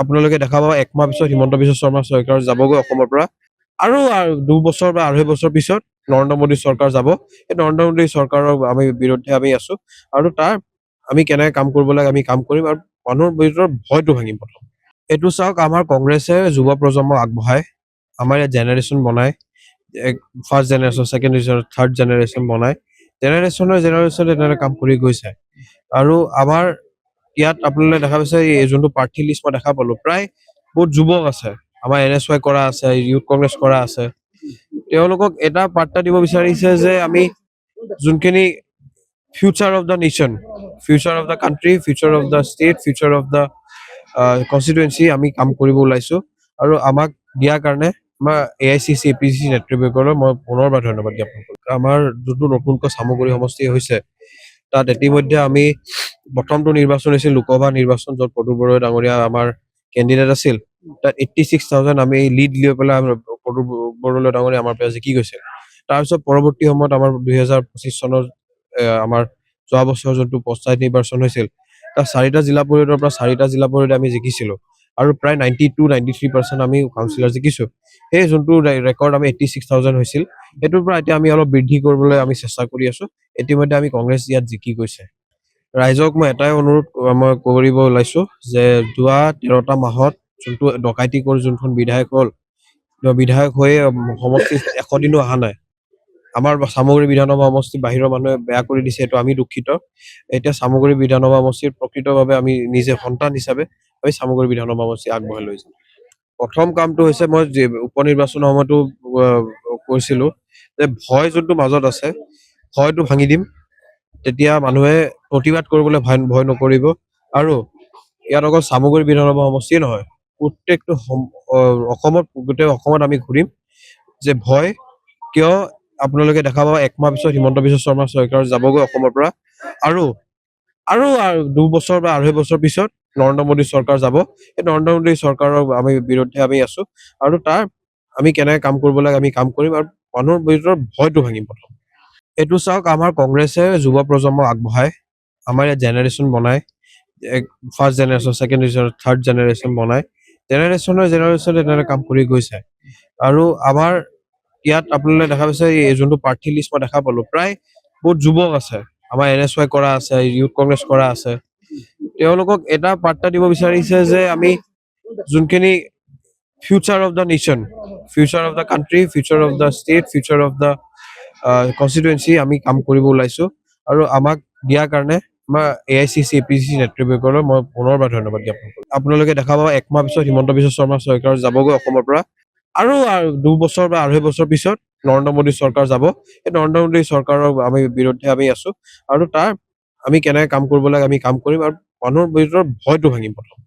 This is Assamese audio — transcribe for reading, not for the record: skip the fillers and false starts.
আপোনালোকে দেখা পাব একমাহ পিছত হিমন্ত বিশ্ব শৰ্মা চৰকাৰ যাবগৈ অসমৰ পৰা আৰু 2 বছৰ বা 2.5 বছৰ পিছত নৰেন্দ্ৰ মোদী চৰকাৰ যাব। এই নৰেন্দ্ৰ মোদী চৰকাৰৰ আমি বিৰুদ্ধে আমি আছো আৰু তাৰ আমি কেনেকে কাম কৰিব লাগে আমি কাম কৰিম আৰু মানুহৰ ভিতৰত ভয়টো ভাঙিম। প্ৰথম এইটো চাওক, আমাৰ কংগ্ৰেছে যুৱ প্ৰজন্মক আগবঢ়ায়, আমাৰ ইয়াত জেনেৰেশ্যন বনায়, first generation, second generation, third generation বনায়, জেনেৰেশ্যনে তেনেদৰে কাম কৰি গৈছে। আৰু আমাৰ ইয়াত আপোনালোকে দেখা পাইছে এই যোনটো প্ৰাৰ্থী লিষ্ট মই দেখা পালো, প্ৰায় বহুত যুৱক আছে, আমাৰ NSY কৰা আছে, ইউথ কংগ্ৰেছ কৰা আছে। তেওঁলোকক এটা বাৰ্তা দিব বিচাৰিছে যে আমি যোনখিনি future of the nation, future of the country, future of the state, future of the constituency আমি কাম কৰিব ওলাইছো। আৰু আমাক দিয়াৰ কাৰণে আমাৰ AICC APCC নেতৃবৰ্গলৈ মই পুনৰবাৰ ধন্যবাদ জ্ঞাপন কৰিম। আমাৰ যোনটো নতুনকৈ চামগুৰি সমষ্টি হৈছে, তাত ইতিমধ্যে আমি প্ৰথমটো নিৰ্বাচন হৈছিল লোকসভা নিৰ্বাচন, য'ত প্ৰদূৰ বড়ো ডাঙৰীয়া আমাৰ কেণ্ডিডেট আছিল। তাত 86,000 আমি লিড লৈ পেলাই প্ৰদূৰ বড়ো ডাঙৰীয়া আমাৰ পৰা জিকি গৈছিল। তাৰপিছত পৰৱৰ্তী সময়ত আমাৰ 2025 চনৰ আমাৰ যোৱা বছৰ যোনটো পঞ্চায়ত নিৰ্বাচন হৈছিল, তাত 4টা জিলা পৰিষদৰ পৰা 4টা জিলা পৰিষদ আমি জিকিছিলো আৰু প্ৰায় 92-93% আমি কাউন্সিলৰ জিকিছো। সেই যোনটো ৰেকৰ্ড আমি 86,000 হৈছিল, সেইটোৰ পৰা এতিয়া আমি অলপ বৃদ্ধি কৰিবলৈ আমি চেষ্টা কৰি আছো। ইতিমধ্যে আমি কংগ্ৰেছ ইয়াত জিকি গৈছে। ৰাইজক মই এটাই অনুৰোধ মই কৰিব ওলাইছো যে যোৱা 13টা মাহত যোনটো ডকাইতি কৰি যোনখন বিধায়ক হ'ল, বিধায়ক হৈয়ে সমষ্টিত 100 দিনো অহা নাই। আমাৰ চামগুৰি বিধানসভা সমষ্টি বাহিৰৰ মানুহে বেয়া কৰি দিছে, এইটো আমি দুখিত। এতিয়া চামগুৰি বিধানসভা সমষ্টিৰ প্ৰকৃতভাৱে আমি নিজে সন্তান হিচাপে আমি চামগুৰি বিধানসভা সমষ্টি আগবঢ়াই লৈ যাম। প্ৰথম কামটো হৈছে মই উপ নিৰ্বাচনৰ সময়তো কৈছিলো যে ভয় যোনটো মাজত আছে, ভয়টো ভাঙি দিম। তেতিয়া মানুহে প্ৰতিবাদ কৰিবলৈ ভয় নকৰিব। আৰু ইয়াত অকল চামগুৰি বিধানসভা সমষ্টিয়ে নহয়, প্ৰত্যেকটো গোটেই অসমত আমি ঘূৰিম যে ভয় কিয়। আপোনালোকে দেখা পাব একমাহ পিছত হিমন্ত বিশ্ব শৰ্মা চৰকাৰ যাবগৈ অসমৰ পৰা আৰু 2 বছৰ বা 2.5 বছৰ পিছত নৰেন্দ্ৰ মোদী চৰকাৰ যাব। এই নৰেন্দ্ৰ মোদী চৰকাৰৰ আমি বিৰুদ্ধে আমি আছো আৰু তাৰ আমি কেনেকে কাম কৰিব লাগে আমি কাম কৰিম আৰু মানুহৰ ভিতৰত ভয়টো ভাঙিম। প্ৰথম এইটো চাওক, আমাৰ কংগ্ৰেছে যুৱ প্ৰজন্মক আগবঢ়ায়, আমাৰ ইয়াত জেনেৰেশ্যন বনায়, first generation, second generation, third generation বনায়, জেনেৰেশ্যনে তেনেদৰে কাম কৰি গৈছে। আৰু আমাৰ ইয়াত আপোনালোকে দেখা পাইছে এই যোনটো প্ৰাৰ্থী লিষ্ট মই দেখা পালো, প্ৰায় বহুত যুৱক আছে, আমাৰ NSY কৰা আছে, ইউথ কংগ্ৰেছ কৰা আছে। তেওঁলোকক এটা বাৰ্তা দিব বিচাৰিছে যে আমি যোনখিনি future of the nation, future of the country, future of the state, future of the constituency আমি কাম কৰিব ওলাইছো। আৰু আমাক দিয়াৰ কাৰণে আমাৰ AICC APCC নেতৃবৰ্গলৈ মই পুনৰবাৰ ধন্যবাদ জ্ঞাপন কৰিম। আপোনালোকে দেখা পাব একমাহ পিছত হিমন্ত বিশ্ব শৰ্মা চৰকাৰ যাবগৈ অসমৰ পৰা আৰু 2 বছৰ বা 2.5 বছৰ পিছত নৰেন্দ্ৰ মোদী চৰকাৰ যাব। এই নৰেন্দ্ৰ মোদী চৰকাৰৰ আমি বিৰুদ্ধে আমি আছো আৰু তাৰ আমি কেনেকে কাম কৰিব লাগে আমি কাম কৰিম আৰু মানুহৰ ভিতৰত ভয়টো ভাঙিম। প্ৰথম